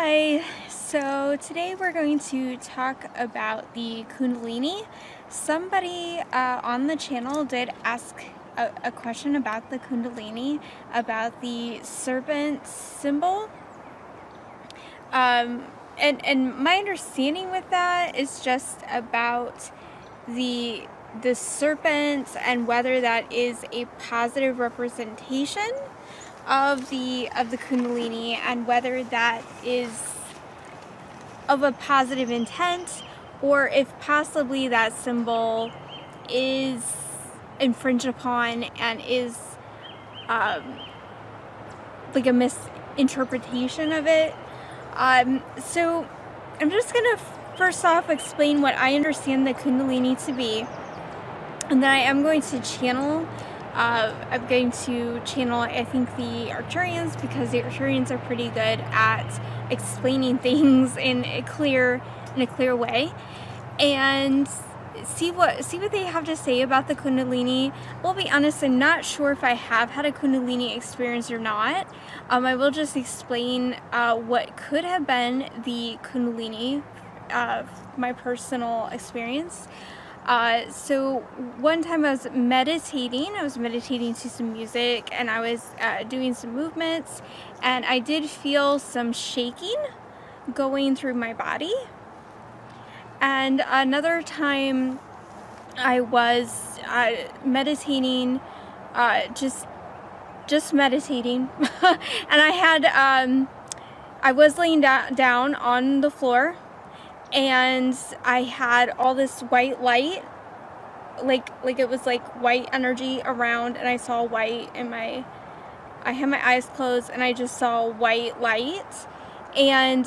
Hi, so today we're going to talk about the Kundalini. Somebody on the channel did ask a question about the Kundalini, about the serpent symbol. And my understanding with that is just about the serpent and whether that is a positive representation of the Kundalini, and whether that is of a positive intent, or if possibly that symbol is infringed upon and is like a misinterpretation of it. So I'm just gonna first off explain what I understand the Kundalini to be, and then I am going to channel I'm going to channel, I think, the Arcturians, because the Arcturians are pretty good at explaining things in a clear way, and see what they have to say about the Kundalini. I'll be honest, I'm not sure if I have had a Kundalini experience or not. I will just explain what could have been the Kundalini, my personal experience. So one time I was meditating to some music, and I was doing some movements, and I did feel some shaking going through my body. And another time I was meditating, just meditating, and I was laying down on the floor, and I had all this white light, like it was like white energy around, and I saw white in I had my eyes closed, and I just saw white light. And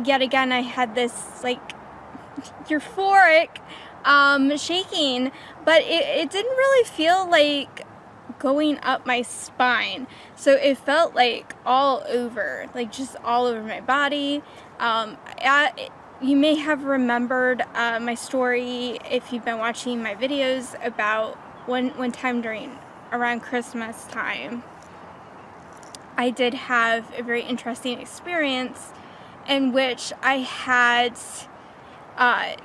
yet again, I had this like euphoric shaking, but it didn't really feel like going up my spine, so it felt like all over, like just all over my body. You may have remembered my story if you've been watching my videos about one time around Christmas time. I did have a very interesting experience in which I had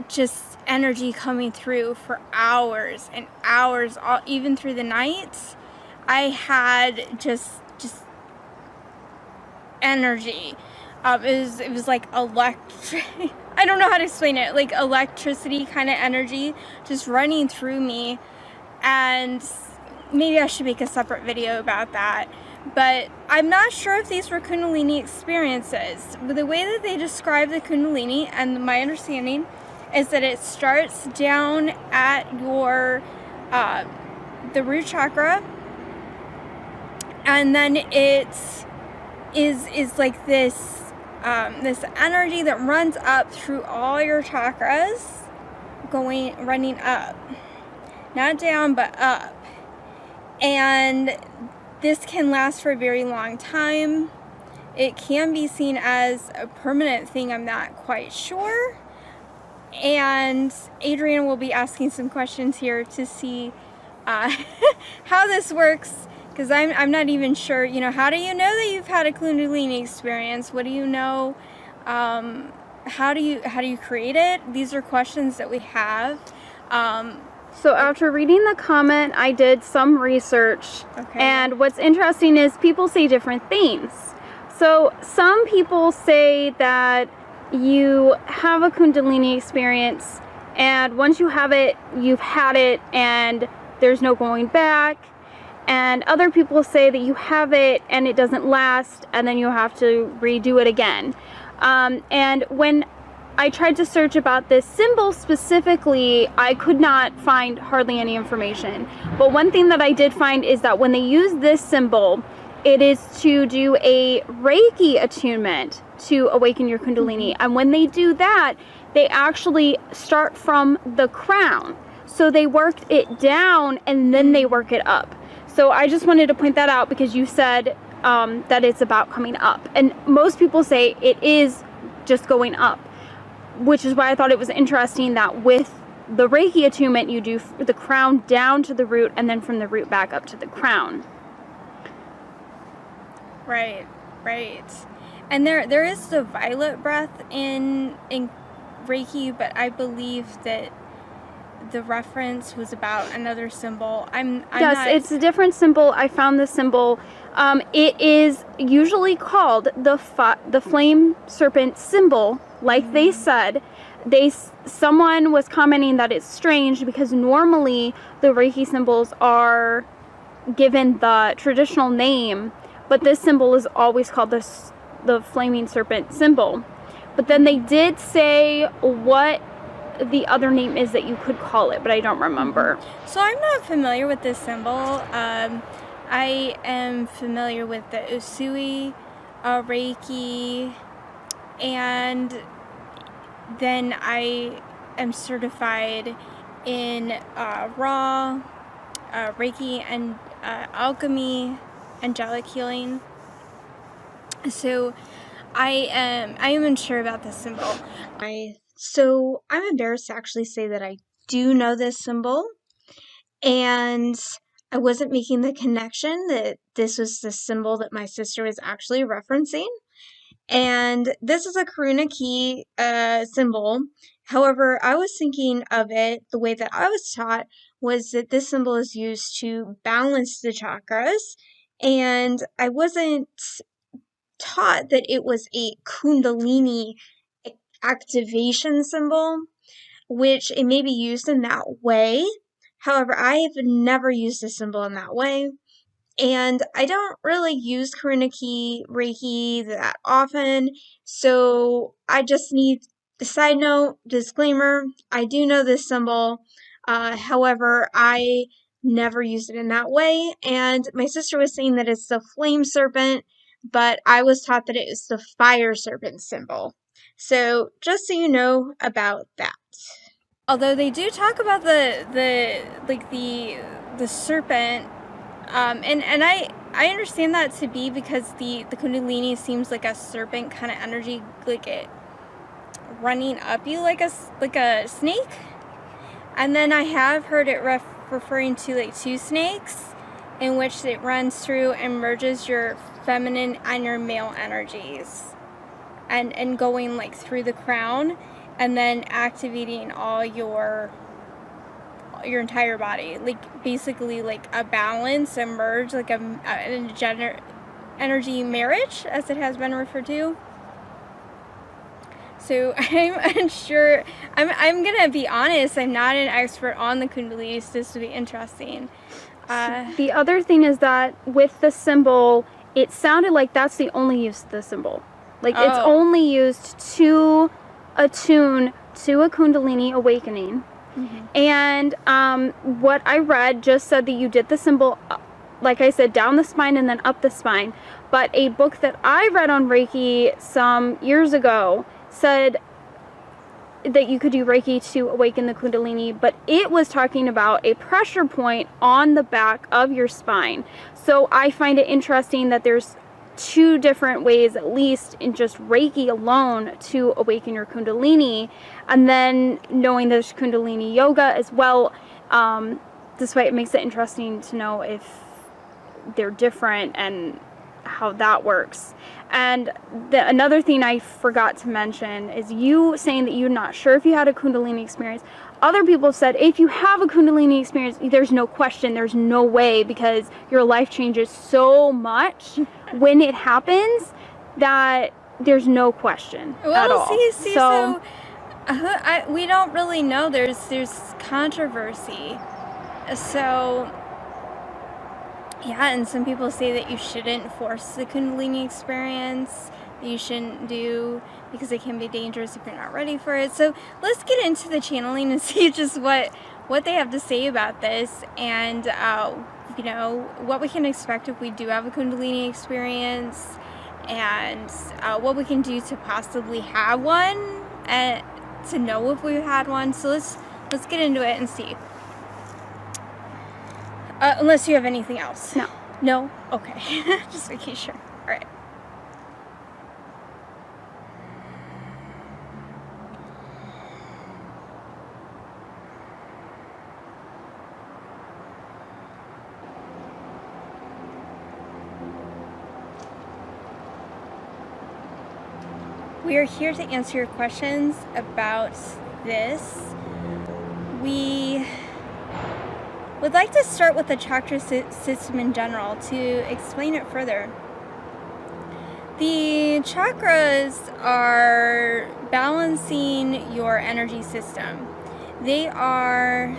just energy coming through for hours and hours, even through the night. I had just energy. It was like electric. I don't know how to explain it, like electricity kind of energy just running through me. And maybe I should make a separate video about that. But I'm not sure if these were Kundalini experiences. But the way that they describe the Kundalini, and my understanding, is that it starts down at your the root chakra, and then it is like this energy that runs up through all your chakras, running up, not down but up. And this can last for a very long time. It can be seen as a permanent thing, I'm not quite sure. And Adrian will be asking some questions here to see how this works, because I'm not even sure, how do you know that you've had a Kundalini experience? What do you know? How do you create it? These are questions that we have. So after reading the comment, I did some research. Okay. And what's interesting is people say different things. So some people say that you have a Kundalini experience, and once you have it, you've had it, and there's no going back. And other people say that you have it and it doesn't last, and then you have to redo it again. And when I tried to search about this symbol specifically, I could not find hardly any information. But one thing that I did find is that when they use this symbol, it is to do a reiki attunement to awaken your Kundalini. And when they do that, they actually start from the crown. So they worked it down and then they work it up. So I just wanted to point that out, because you said that it's about coming up. And most people say it is just going up, which is why I thought it was interesting that with the Reiki attunement, you do the crown down to the root, and then from the root back up to the crown. Right. And there is the violet breath in Reiki, but I believe that the reference was about another symbol. I'm yes, not... it's a different symbol. I found the symbol. It is usually called the flame serpent symbol, like they said. Someone was commenting that it's strange because normally the Reiki symbols are given the traditional name, but this symbol is always called the flaming serpent symbol. But then they did say what the other name is that you could call it, but I don't remember. So I'm not familiar with this symbol. I am familiar with the Usui, Reiki, and then I am certified in Raw, Reiki, and alchemy, angelic healing. So I am unsure about this symbol. So I'm embarrassed to actually say that I do know this symbol, and I wasn't making the connection that this was the symbol that my sister was actually referencing. And this is a Karuna key symbol. However, I was thinking of it, the way that I was taught was that this symbol is used to balance the chakras, and I wasn't taught that it was a Kundalini activation symbol, which it may be used in that way. However, I have never used a symbol in that way. And I don't really use Karuna Reiki that often, so I just need the side note, disclaimer, I do know this symbol, however, I never used it in that way, and my sister was saying that it's the flame serpent, but I was taught that it is the fire serpent symbol. So, just so you know about that. Although they do talk about the serpent, and I understand that to be because the Kundalini seems like a serpent kind of energy, like it running up you like a snake. And then I have heard it referring to like two snakes, in which it runs through and merges your feminine and your male energies, and going like through the crown, and then activating all your entire body, like basically like a balance, a merge, like an energy marriage, as it has been referred to. So I'm unsure. I'm gonna be honest, I'm not an expert on the Kundalini, so this would be interesting. The other thing is that with the symbol, it sounded like that's the only use of the symbol. Like it's only used to attune to a Kundalini awakening. And what I read just said that you did the symbol, like I said, down the spine and then up the spine. But a book that I read on Reiki some years ago said that you could do Reiki to awaken the Kundalini, but it was talking about a pressure point on the back of your spine. So I find it interesting that there's two different ways, at least in just Reiki alone, to awaken your Kundalini, and then knowing there's Kundalini yoga as well. This way it makes it interesting to know if they're different and how that works. And another thing I forgot to mention is you saying that you're not sure if you had a Kundalini experience. Other people said if you have a Kundalini experience, there's no question, there's no way, because your life changes so much when it happens that there's no question at all. So we don't really know. There's controversy. So yeah, and some people say that you shouldn't force the Kundalini experience, that you shouldn't do, because it can be dangerous if you're not ready for it. So let's get into the channeling and see just what they have to say about this, and you know, what we can expect if we do have a Kundalini experience, and what we can do to possibly have one, and to know if we've had one. So let's get into it and see. Unless you have anything else. No. No? Okay. Just making sure. All right. We are here to answer your questions about this. We would like to start with the chakra system in general to explain it further. The chakras are balancing your energy system. They are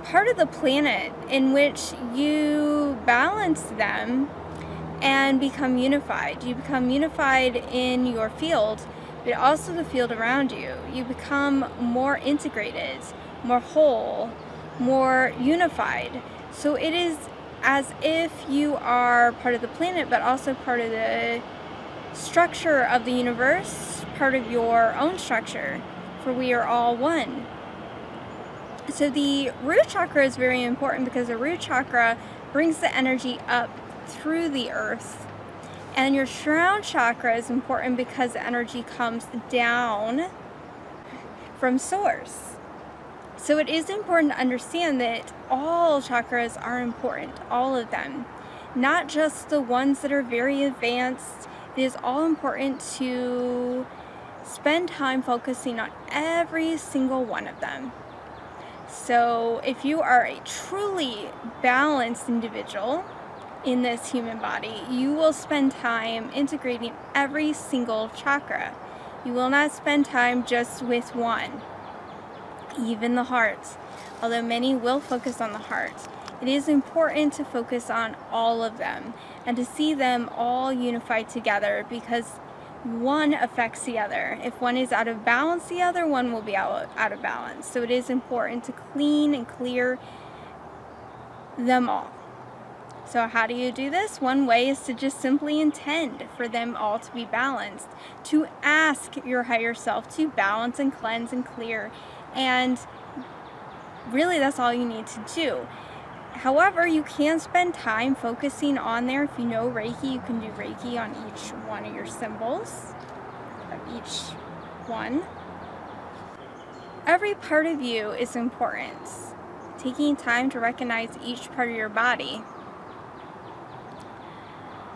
part of the planet in which you balance them and become unified. You become unified in your field, but also the field around you. You become more integrated, more whole, more unified. So it is as if you are part of the planet, but also part of the structure of the universe, part of your own structure, for we are all one. So the root chakra is very important because the root chakra brings the energy up through the earth. And your crown chakra is important because the energy comes down from source. So it is important to understand that all chakras are important, all of them. Not just the ones that are very advanced. It is all important to spend time focusing on every single one of them. So if you are a truly balanced individual in this human body, you will spend time integrating every single chakra. You will not spend time just with one, even the heart. Although many will focus on the heart, it is important to focus on all of them and to see them all unified together, because one affects the other. If one is out of balance, the other one will be out of balance. So it is important to clean and clear them all. So how do you do this? One way is to just simply intend for them all to be balanced, to ask your higher self to balance and cleanse and clear, and really that's all you need to do. However, you can spend time focusing on there. If you know Reiki, you can do Reiki on each one of your symbols, of each one. Every part of you is important. Taking time to recognize each part of your body.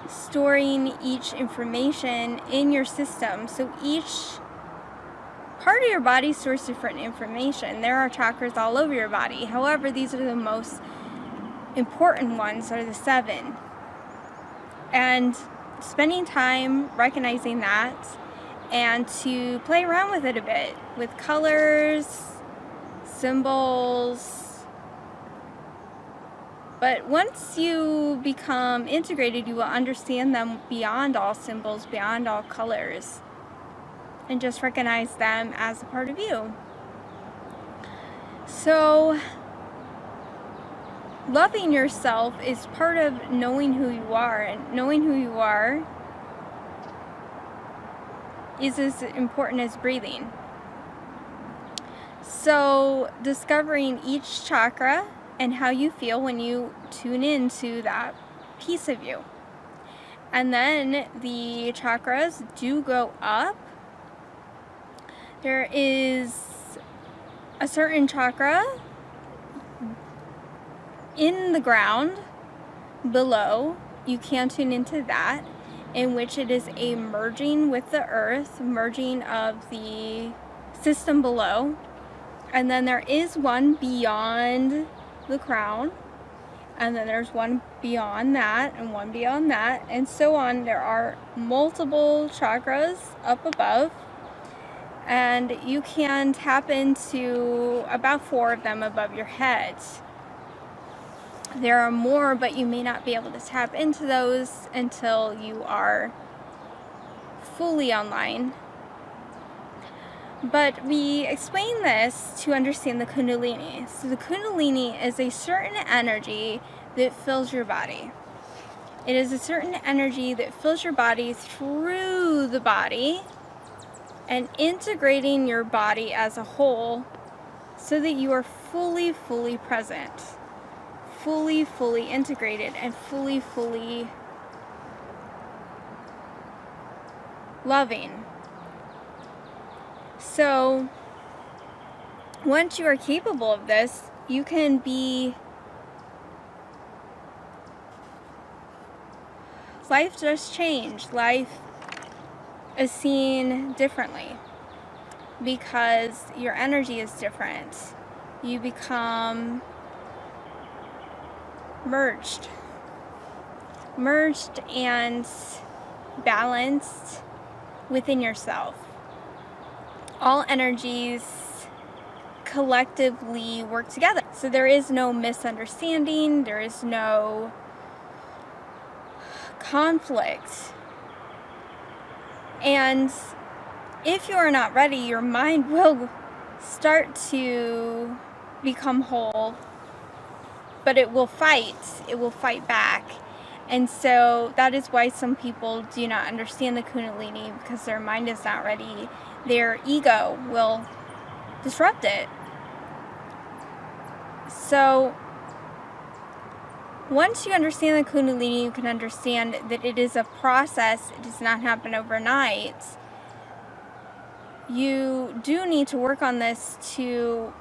Storing each information in your system. So each part of your body stores different information. There are chakras all over your body. However, these are the most important ones, are the 7. And spending time recognizing that, and to play around with it a bit with colors, symbols. But once you become integrated, you will understand them beyond all symbols, beyond all colors, and just recognize them as a part of you. So loving yourself is part of knowing who you are, and knowing who you are is as important as breathing. So discovering each chakra and how you feel when you tune into that piece of you. And then the chakras do go up. There is a certain chakra in the ground below. You can tune into that, in which it is a merging with the earth, merging of the system below. And then there is one beyond the crown, and then there's one beyond that, and one beyond that, and so on. There are multiple chakras up above, and you can tap into about 4 of them above your head. There are more, but you may not be able to tap into those until you are fully online. But we explain this to understand the Kundalini. So the Kundalini is a certain energy that fills your body. It is a certain energy that fills your body through the body and integrating your body as a whole so that you are fully present, fully integrated, and fully loving. So once you are capable of this, you can be, life just changed. Life is seen differently because your energy is different. You become merged and balanced within yourself. All energies collectively work together. So there is no misunderstanding, there is no conflict. And if you are not ready, your mind will start to become whole, but it will fight back. And so that is why some people do not understand the Kundalini, because their mind is not ready. Their ego will disrupt it. So once you understand the Kundalini, you can understand that it is a process. It does not happen overnight. You do need to work on this to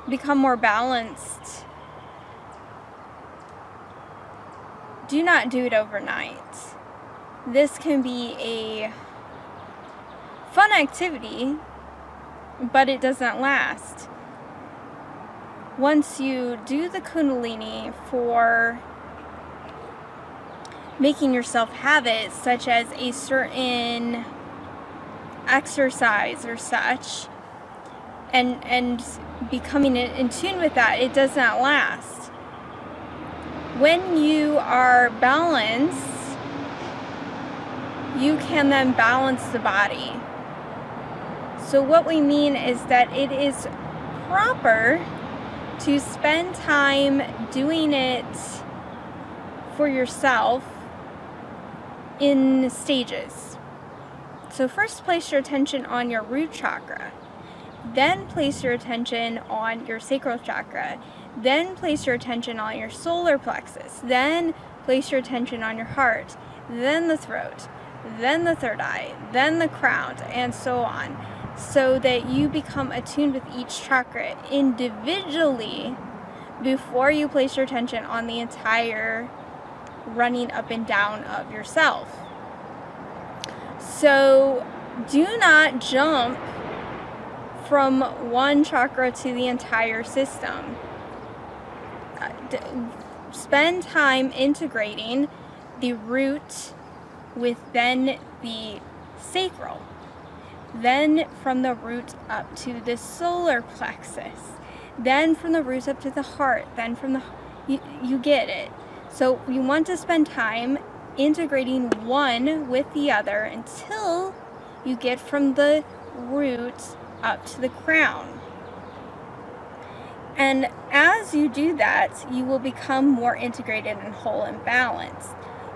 become more balanced. Do not do it overnight. This can be a fun activity, but it doesn't last. Once you do the Kundalini for making yourself have it, such as a certain exercise or such, and becoming in tune with that, it does not last. When you are balanced, you can then balance the body. So what we mean is that it is proper to spend time doing it for yourself in stages. So first place your attention on your root chakra, then place your attention on your sacral chakra, then place your attention on your solar plexus, then place your attention on your heart, then the throat, then the third eye, then the crown, and so on, so that you become attuned with each chakra individually before you place your attention on the entire running up and down of yourself. So do not jump from one chakra to the entire system. Spend time integrating the root with then the sacral, then from the root up to the solar plexus, then from the root up to the heart, then from the you get it. So you want to spend time integrating one with the other until you get from the root up to the crown. And as you do that, you will become more integrated and whole and balanced.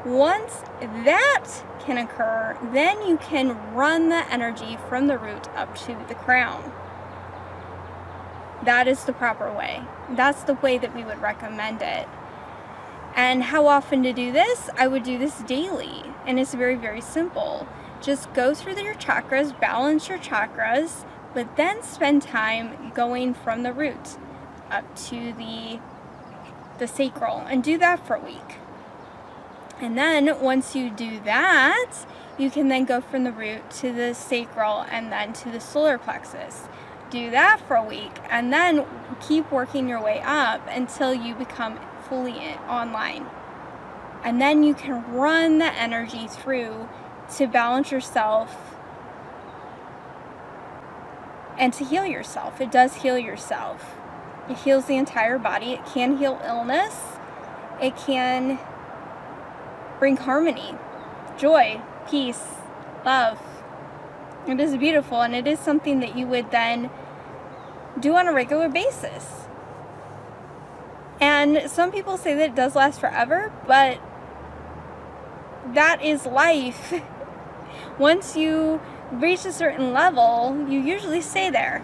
Once that can occur, then you can run the energy from the root up to the crown. That is the proper way. That's the way that we would recommend it. And how often to do this? I would do this daily, and it's very, very simple. Just go through your chakras, balance your chakras, but then spend time going from the root up to the sacral, and do that for a week. And then once you do that, you can then go from the root to the sacral and then to the solar plexus. Do that for a week, and then keep working your way up until you become fully online. And then you can run the energy through to balance yourself and to heal yourself. It does heal yourself. It heals the entire body. It can heal illness. It can bring harmony, joy, peace, love. It is beautiful, and it is something that you would then do on a regular basis. And some people say that it does last forever, but that is life. Once you reach a certain level, you usually stay there.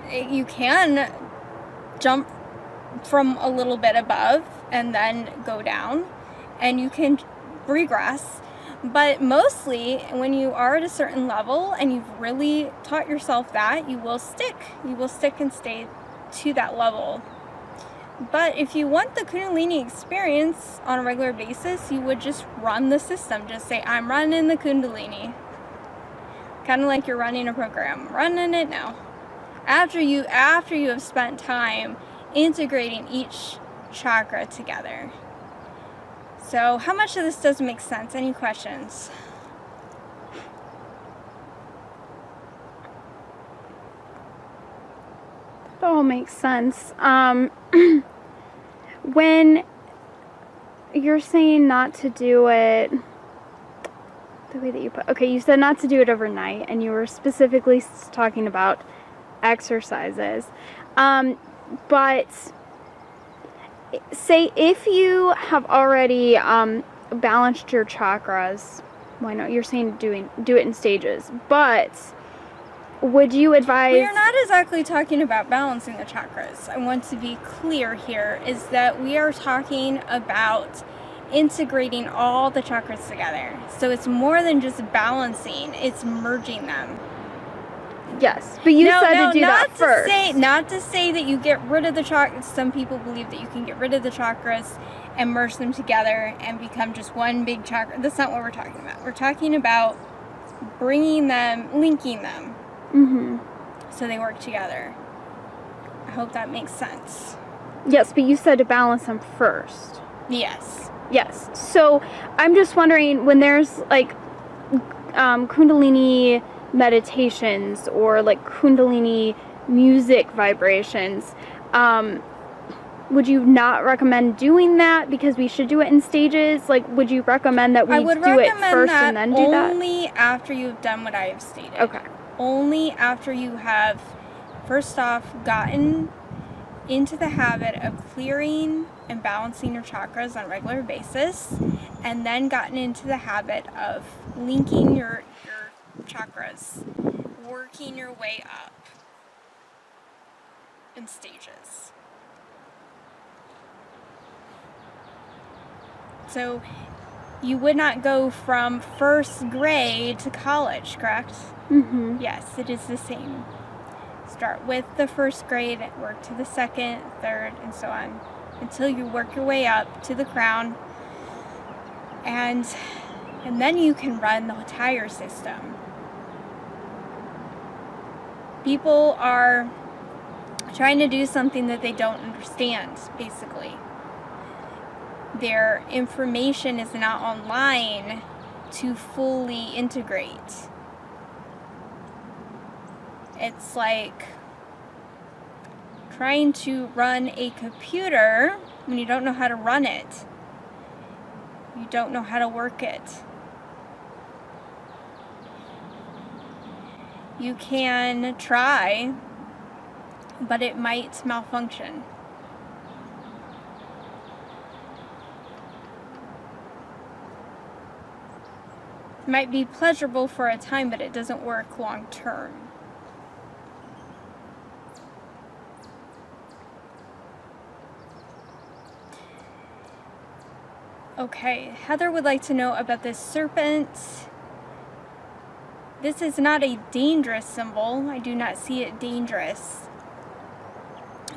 You can jump from a little bit above and then go down, and you can regress. But mostly, when you are at a certain level and you've really taught yourself that, you will stick and stay to that level. But if you want the Kundalini experience on a regular basis, you would just run the system. Just say, I'm running the Kundalini. Kind of like you're running a program. Running it now. After you have spent time integrating each chakra together. So how much of this doesn't make sense? Any questions? It all makes sense. When you're saying not to do it, the way that you put, okay, you said not to do it overnight, and you were specifically talking about exercises. But say if you have already balanced your chakras, why not? You're saying do it in stages, but would you advise... We are not exactly talking about balancing the chakras. I want to be clear here, is that we are talking about integrating all the chakras together. So it's more than just balancing, it's merging them. Yes, but you said to do that first. Not to say that you get rid of the chakras. Some people believe that you can get rid of the chakras and merge them together and become just one big chakra. That's not what we're talking about. We're talking about bringing them, linking them. Mm-hmm. So they work together. I hope that makes sense. Yes, but you said to balance them first. Yes. Yes. So I'm just wondering, when there's like Kundalini meditations or like Kundalini music vibrations, would you not recommend doing that because we should do it in stages? Like, would you recommend that we do it first and then do that? Only after you've done what I have stated. Okay. Only after you have, first off, gotten into the habit of clearing and balancing your chakras on a regular basis, and then gotten into the habit of linking your chakras, working your way up in stages. So you would not go from first grade to college, correct? Mm-hmm. Yes, it is the same. Start with the first grade, work to the second, third, and so on, until you work your way up to the crown, and then you can run the entire system. People are trying to do something that they don't understand, basically. Their information is not online to fully integrate. It's like trying to run a computer when you don't know how to run it. You don't know how to work it. You can try, but it might malfunction. It might be pleasurable for a time, but it doesn't work long term. Okay, Heather would like to know about this serpent. This is not a dangerous symbol. I do not see it dangerous.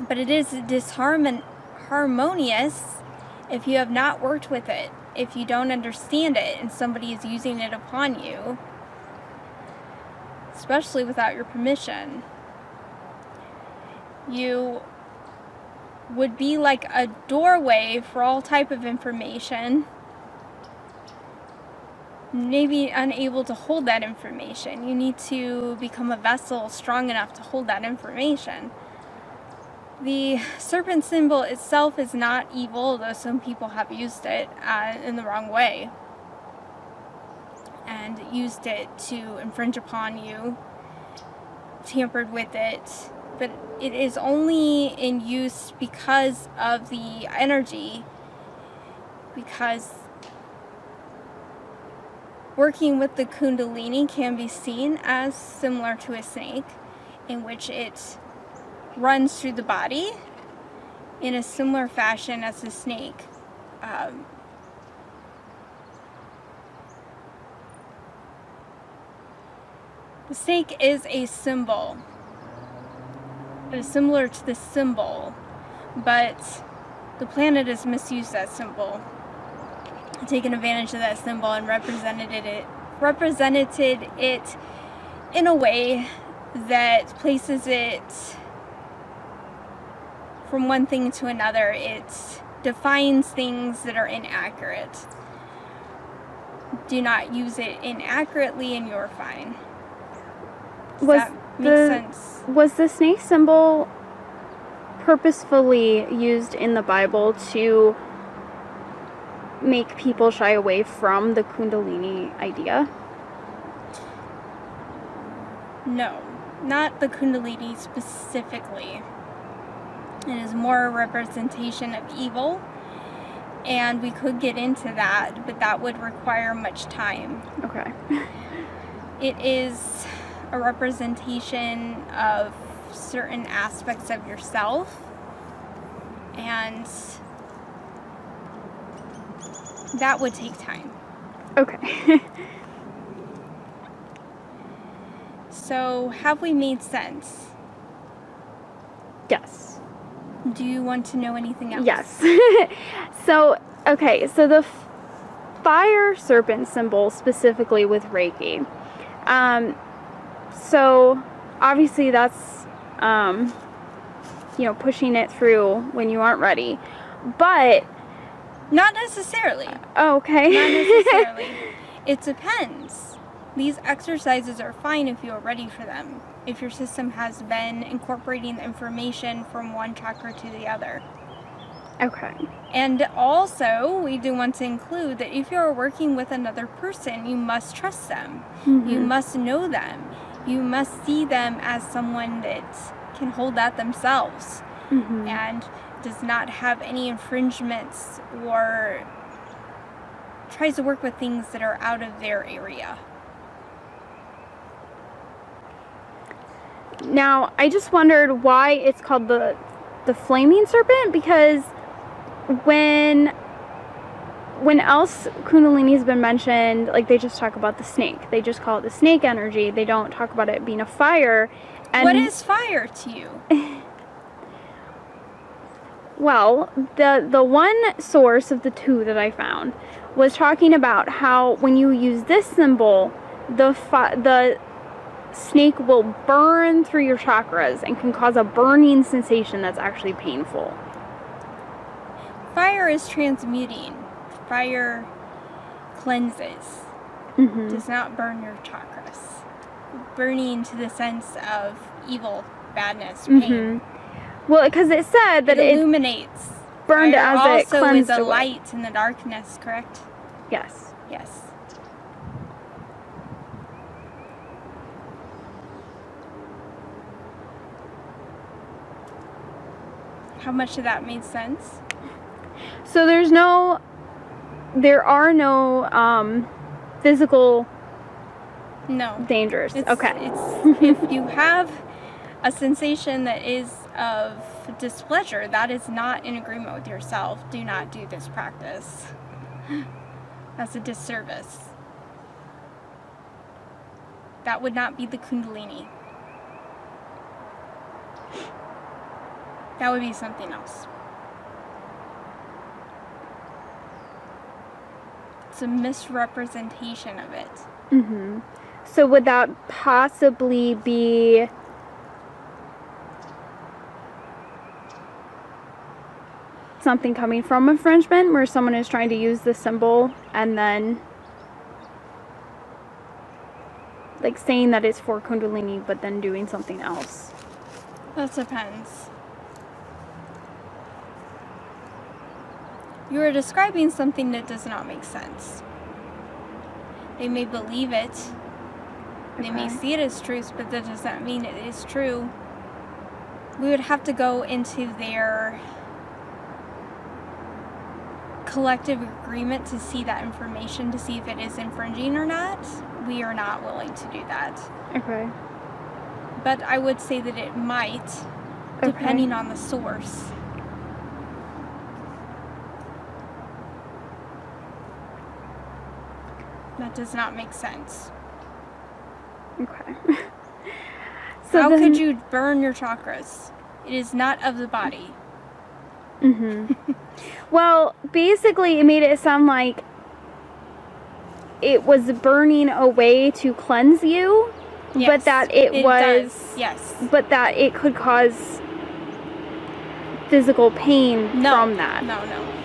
But it is disharmonious if you have not worked with it, if you don't understand it and somebody is using it upon you, especially without your permission. You would be like a doorway for all type of information, maybe unable to hold that information. You need to become a vessel strong enough to hold that information. The serpent symbol itself is not evil, though some people have used it in the wrong way and used it to infringe upon you, tampered with it. But it is only in use because of the energy, because working with the Kundalini can be seen as similar to a snake, in which it runs through the body in a similar fashion as a snake. The snake is a symbol. It is similar to the symbol, but the planet has misused that symbol, taken advantage of that symbol, and represented it in a way that places it from one thing to another. It defines things that are inaccurate. Do not use it inaccurately and you're fine. Does that make sense? Was the snake symbol purposefully used in the Bible to make people shy away from the Kundalini idea? No, not the Kundalini specifically. It is more a representation of evil, and we could get into that, but that would require much time. Okay. It is a representation of certain aspects of yourself, and that would take time. Okay. So, have we made sense? Yes. Do you want to know anything else? Yes. So the fire serpent symbol specifically with Reiki. So obviously that's, pushing it through when you aren't ready. But not necessarily. Okay. Not necessarily. It depends. These exercises are fine if you are ready for them. If your system has been incorporating the information from one chakra to the other. Okay. And also, we do want to include that if you're working with another person, you must trust them. Mm-hmm. You must know them. You must see them as someone that can hold that themselves. Mm-hmm. And does not have any infringements or tries to work with things that are out of their area. Now, I just wondered why it's called the flaming serpent, because when else Kundalini has been mentioned, like they just talk about the snake. They just call it the snake energy. They don't talk about it being a fire. And what is fire to you? Well, the one source of the two that I found was talking about how when you use this symbol, the snake will burn through your chakras and can cause a burning sensation that's actually painful. Fire is transmuting. Fire cleanses. Mm-hmm. Does not burn your chakras. Burning to the sense of evil, badness, pain. Mm-hmm. Well, because it said that it illuminates. Burned Fire as it cleansed also is a away. light in the darkness, correct? Yes. Yes. How much of that made sense? So there are no physical No. dangers. Okay. If you have a sensation that is of displeasure, that is not in agreement with yourself. Do not do this practice. That's a disservice. That would not be the Kundalini. That would be something else. It's a misrepresentation of it. Mm-hmm. So would that possibly be something coming from infringement, where someone is trying to use the symbol and then like saying that it's for Kundalini but then doing something else? That depends. You are describing something that does not make sense. They may believe it. They may see it as truth, but that does not mean it is true. We would have to go into their collective agreement to see that information, to see if it is infringing or not. We are not willing to do that. Okay. But I would say that it might, depending on the source. That does not make sense. Okay. How could you burn your chakras? It is not of the body. Mm-hmm. Well, basically it made it sound like it was burning away to cleanse you, Yes, but that it was does. Yes. but that it could cause physical pain from that. No.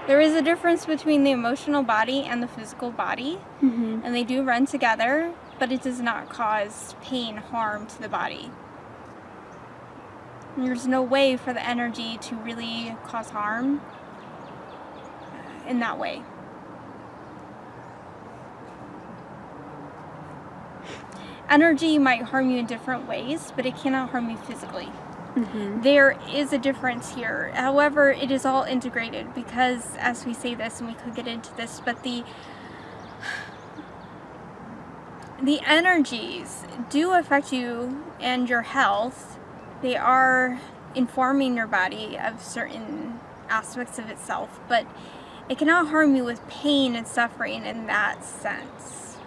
There is a difference between the emotional body and the physical body, and they do run together, but it does not cause pain, harm to the body. And there's no way for the energy to really cause harm in that way. Energy might harm you in different ways, but it cannot harm you physically. There is a difference here. However, it is all integrated because, as we say this, and we could get into this, but the energies do affect you and your health. They are informing your body of certain aspects of itself, but it cannot harm you with pain and suffering in that sense.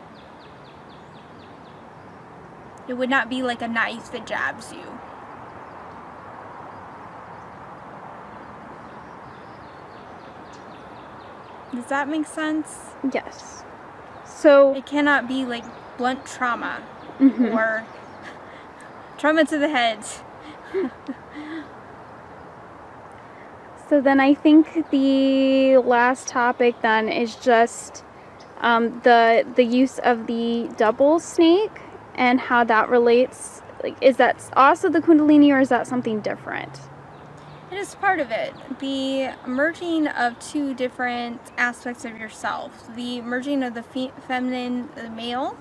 It would not be like a knife that jabs you. Does that make sense? Yes. So It cannot be like blunt trauma or trauma to the head. So then I think the last topic then is just the use of the double snake and how that relates. Like, is that also the Kundalini, or is that something different? It is part of it. The merging of two different aspects of yourself. The merging of the feminine, the male,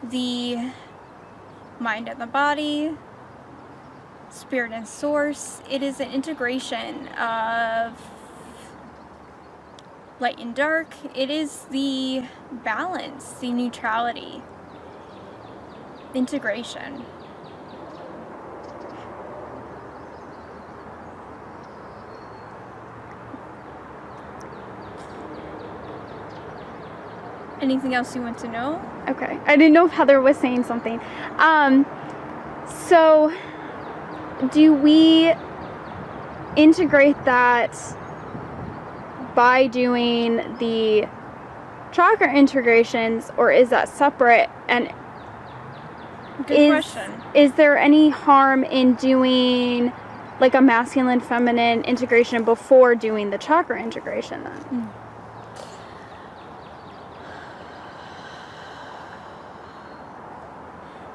the mind and the body, spirit and source. It is an integration of light and dark. It is the balance, the neutrality, integration. Anything else you want to know? Okay. I didn't know if Heather was saying something. So do we integrate that by doing the chakra integrations, or is that separate? And Good question. Is there any harm in doing like a masculine feminine integration before doing the chakra integration then?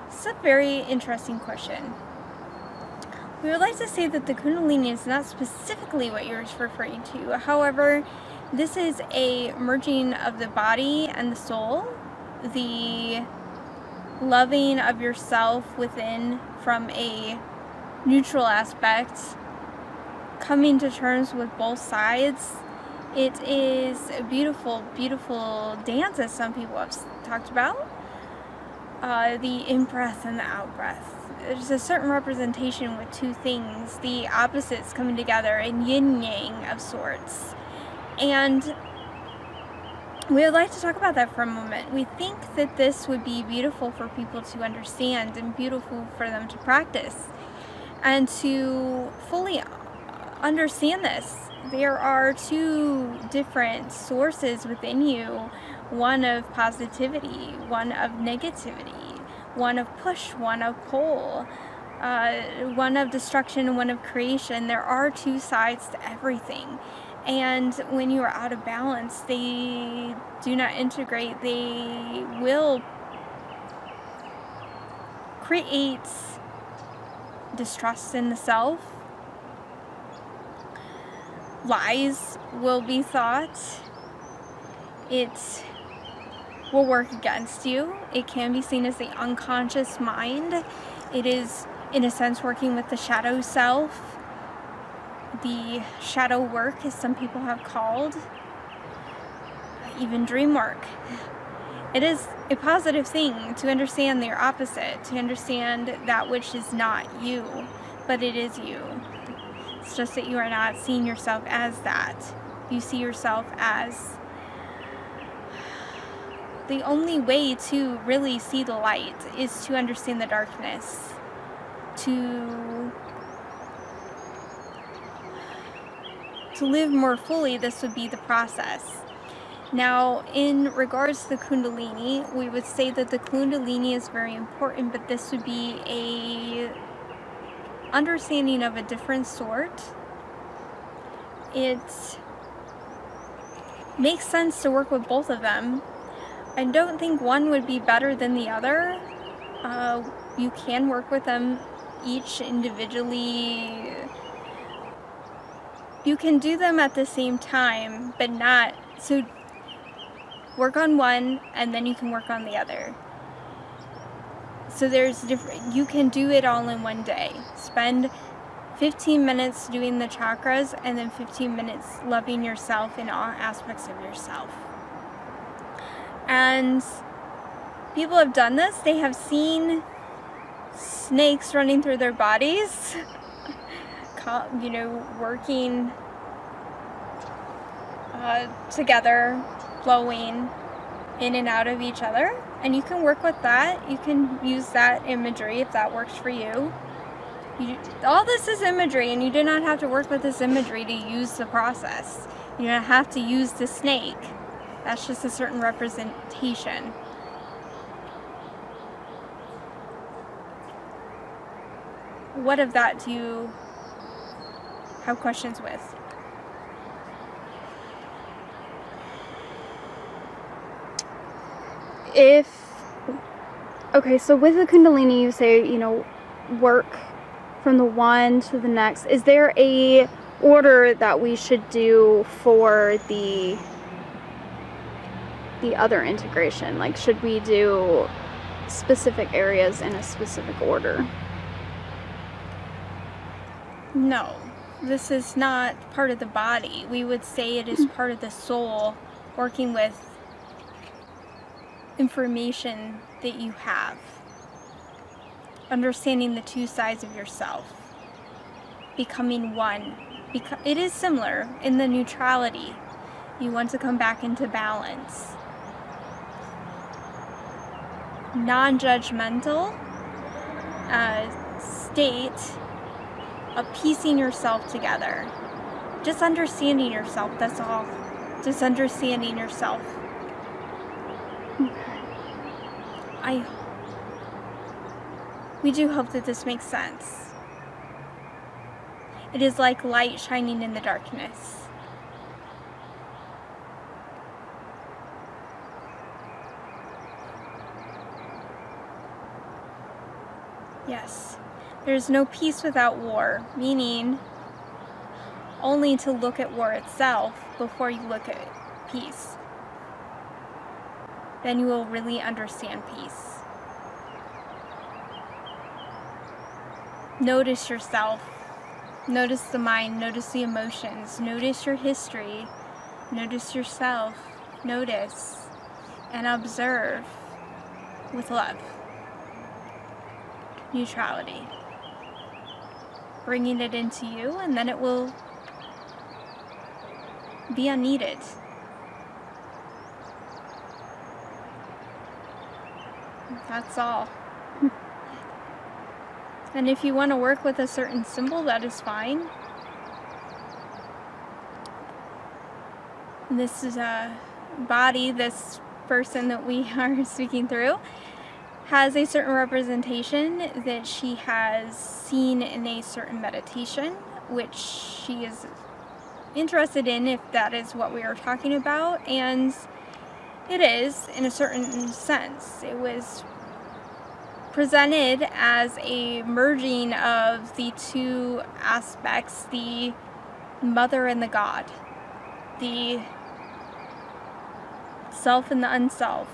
It's a very interesting question. We would like to say that the Kundalini is not specifically what you're referring to. However, this is a merging of the body and the soul, the loving of yourself within from a neutral aspect, coming to terms with both sides. It is a beautiful, beautiful dance, as some people have talked about. The in-breath and the out-breath. There's a certain representation with two things, the opposites coming together, and yin-yang of sorts. And we would like to talk about that for a moment. We think that this would be beautiful for people to understand and beautiful for them to practice and to fully understand this. There are two different sources within you, one of positivity, one of negativity, one of push, one of pull, one of destruction, and one of creation. There are two sides to everything. And when you are out of balance, they do not integrate. They will create distrust in the self. Lies will be thought. It will work against you. It can be seen as the unconscious mind. It is, in a sense, working with the shadow self. The shadow work, as some people have called, even dream work. It is a positive thing to understand their opposite, to understand that which is not you, but it is you. It's just that you are not seeing yourself as that. You see yourself as the only way to really see the light is to understand the darkness, to live more fully, this would be the process. Now, in regards to the Kundalini, we would say that the Kundalini is very important, but this would be a understanding of a different sort. It makes sense to work with both of them. I don't think one would be better than the other. You can work with them each individually. You can do them at the same time, but not so. Work on one and then you can work on the other. So there's different, you can do it all in one day. Spend 15 minutes doing the chakras and then 15 minutes loving yourself in all aspects of yourself. And people have done this. They have seen snakes running through their bodies, working together, flowing in and out of each other. And you can work with that. You can use that imagery if that works for you. All this is imagery, and you do not have to work with this imagery to use the process. You don't have to use the snake. That's just a certain representation. What of that do you have questions with? Okay, so with the Kundalini, you say, work from the one to the next. Is there a order that we should do for the other integration? Like, should we do specific areas in a specific order? No, this is not part of the body. We would say it is part of the soul, working with information that you have, understanding the two sides of yourself, becoming one. It is similar in the neutrality. You want to come back into balance. Non-judgmental state of piecing yourself together. Just understanding yourself, that's all. Just understanding yourself. We do hope that this makes sense. It is like light shining in the darkness. Yes. There's no peace without war, meaning only to look at war itself before you look at peace. Then you will really understand peace. Notice yourself. Notice the mind. Notice the emotions. Notice your history. Notice yourself. Notice and observe with love. Neutrality. Bringing it into you, and then it will be unneeded. That's all. And if you want to work with a certain symbol, that is fine. This is a body, this person that we are speaking through has a certain representation that she has seen in a certain meditation, which she is interested in, if that is what we are talking about. And it is, in a certain sense. It was presented as a merging of the two aspects, the mother and the God, the self and the unself,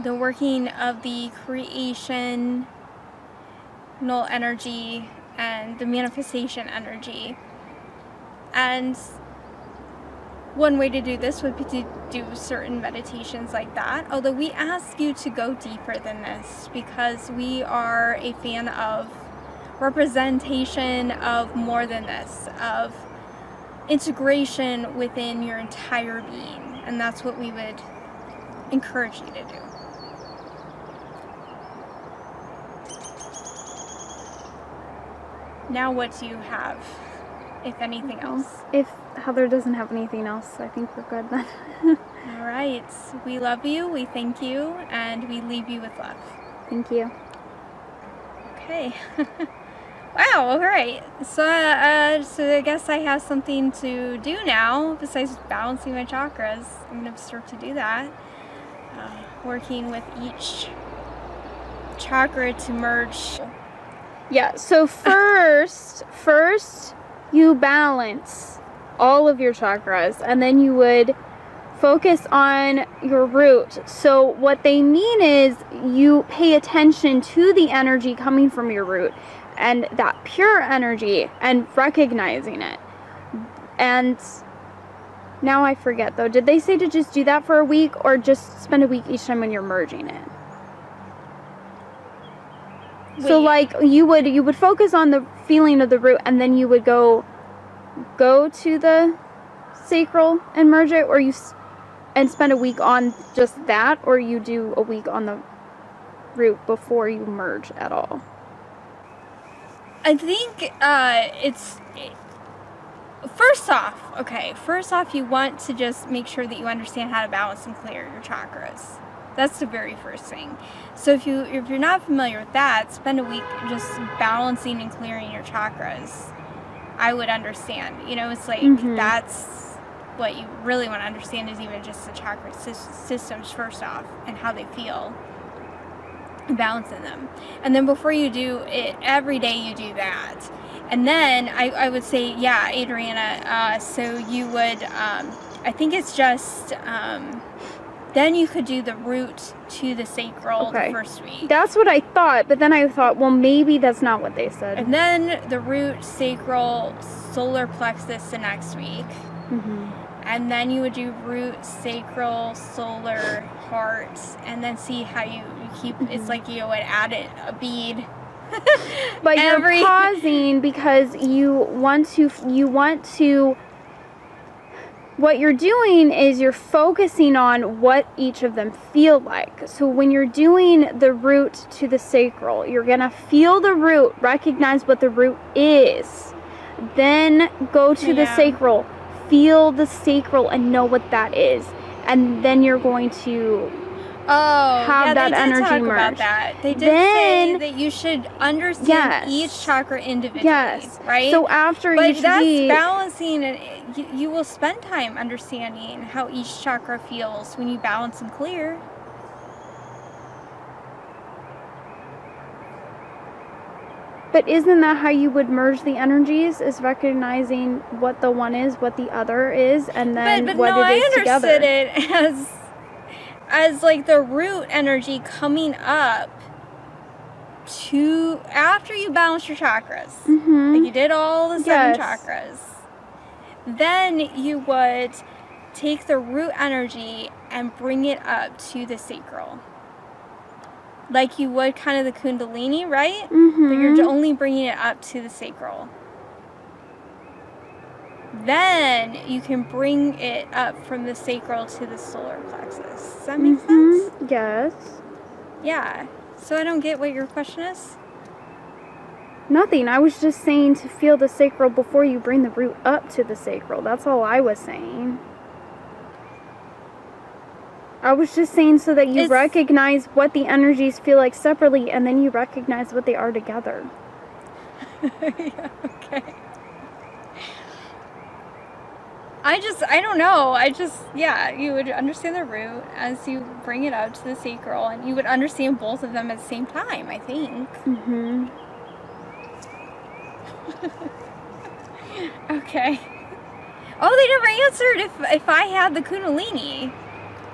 the working of the creational energy and the manifestation energy. And one way to do this would be to do certain meditations like that, although we ask you to go deeper than this because we are a fan of representation of more than this, of integration within your entire being, and that's what we would encourage you to do. Now what do you have, if anything else? If Heather doesn't have anything else, I think we're good then. All right. We love you, we thank you, and we leave you with love. Thank you. Okay. Wow, all right. So I guess I have something to do now besides balancing my chakras. I'm going to start to do that. Working with each chakra to merge. Yeah, so first you balance all of your chakras, and then you would focus on your root. So what they mean is you pay attention to the energy coming from your root and that pure energy and recognizing it. And now I forget though, did they say to just do that for a week or just spend a week each time when you're merging it? So like you would focus on the feeling of the root, and then you would go to the sacral and merge it, or and spend a week on just that, or you do a week on the root before you merge at all? I think first off you want to just make sure that you understand how to balance and clear your chakras. That's the very first thing. So if you're not familiar with that, spend a week just balancing and clearing your chakras. I would understand. It's like that's what you really want to understand, is even just the chakra systems first off and how they feel, balancing them. And then before you do it, every day you do that. And then I would say, yeah, Adriana, so you would, I think it's just, then you could do the root to the sacral the first week. That's what I thought, but then I thought, well, maybe that's not what they said. And then the root, sacral, solar plexus the next week. And then you would do root, sacral, solar, heart, and then see how you keep, it's like you would add a bead. But you're pausing because you want to, what you're doing is you're focusing on what each of them feel like. So when you're doing the root to the sacral, you're going to feel the root, recognize what the root is. Then go to the sacral, feel the sacral and know what that is. And then you're going to have that energy merge. About that. They did say that you should understand each chakra individually, right? So after each week, that's balancing, and you will spend time understanding how each chakra feels when you balance and clear. But isn't that how you would merge the energies? Is recognizing what the one is, what the other is, and then what it is together. I understood it as like the root energy coming up to after you balance your chakras. Like you did all the 7 chakras. Then you would take the root energy and bring it up to the sacral. Like you would kind of the Kundalini, right? But you're only bringing it up to the sacral. Then you can bring it up from the sacral to the solar plexus. Does that make sense? Yes. Yeah. So I don't get what your question is. Nothing. I was just saying to feel the sacral before you bring the root up to the sacral. That's all I was saying. I was just saying so that you recognize what the energies feel like separately, and then you recognize what they are together. Yeah, okay. I don't know. You would understand the root as you bring it up to the sacral, and you would understand both of them at the same time, I think. Okay. Oh, they never answered if I had the Kundalini.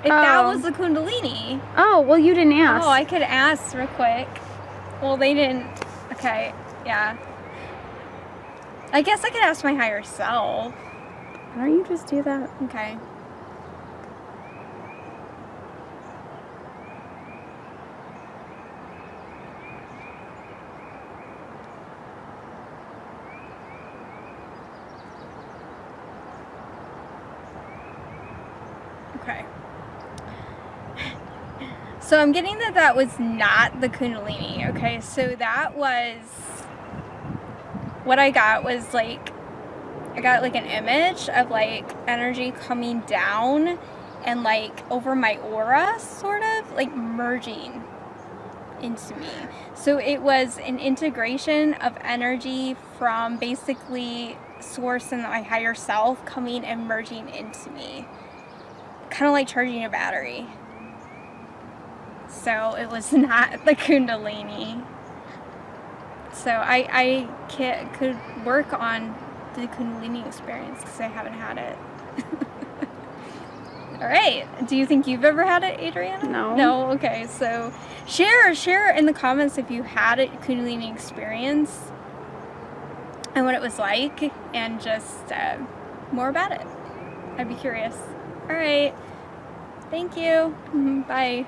If that was the Kundalini. Oh, well, you didn't ask. Oh, I could ask real quick. Well, they didn't. Okay, yeah. I guess I could ask my higher self. Why don't you just do that? Okay. Okay. So I'm getting that was not the Kundalini, okay? So that was what I got was like, I got like an image of like energy coming down and like over my aura, sort of like merging into me. So it was an integration of energy from basically source and my higher self coming and merging into me, kind of like charging a battery. So it was not the Kundalini. So I could work on the Kundalini experience because I haven't had it. All right. Do you think you've ever had it, Adriana? No. No? Okay. So share in the comments if you had a Kundalini experience and what it was like, and just more about it. I'd be curious. All right. Thank you. Bye.